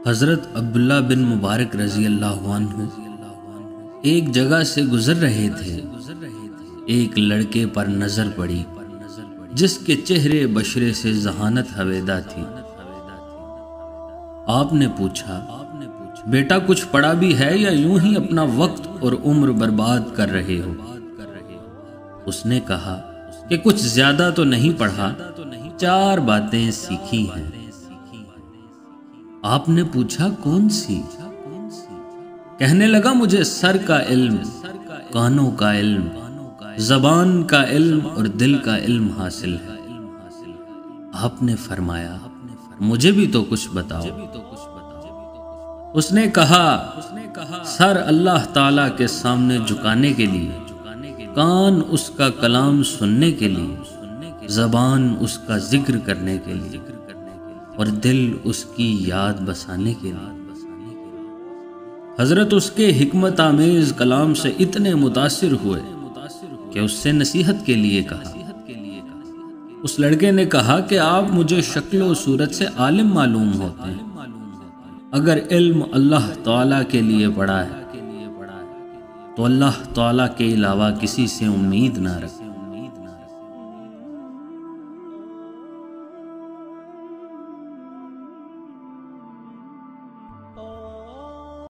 حضرت عبداللہ بن مبارک رضی اللہ عنہ ایک جگہ سے گزر رہے تھے۔ ایک لڑکے پر نظر پڑی جس کے چہرے بشرے سے ذہانت حویدہ تھی۔ آپ نے پوچھا، بیٹا کچھ پڑھا بھی ہے یا یوں ہی اپنا وقت اور عمر برباد کر رہے ہو؟ اس نے کہا کہ کچھ زیادہ تو نہیں پڑھا، 4 باتیں سیکھی ہیں۔ آپ نے پوچھا کون سی؟ کہنے لگا مجھے سر کا علم، کانوں کا علم، زبان کا علم اور دل کا علم حاصل ہے۔ آپ نے فرمایا مجھے بھی تو کچھ بتاؤ۔ اس نے کہا سر اللہ تعالیٰ کے سامنے جھکانے کے لیے، کان اس کا کلام سننے کے لیے، زبان اس کا ذکر کرنے کے لیے اور دل اس کی یاد بسانے کے لیے۔ حضرت اس کے حکمت آمیز کلام سے اتنے متاثر ہوئے کہ اس سے نصیحت کے لیے کہا۔ اس لڑکے نے کہا کہ آپ مجھے شکل و صورت سے عالم معلوم ہوتے ہیں، اگر علم اللہ تعالیٰ کے لیے پڑھا ہے تو اللہ تعالیٰ کے علاوہ کسی سے امید نہ رکھ۔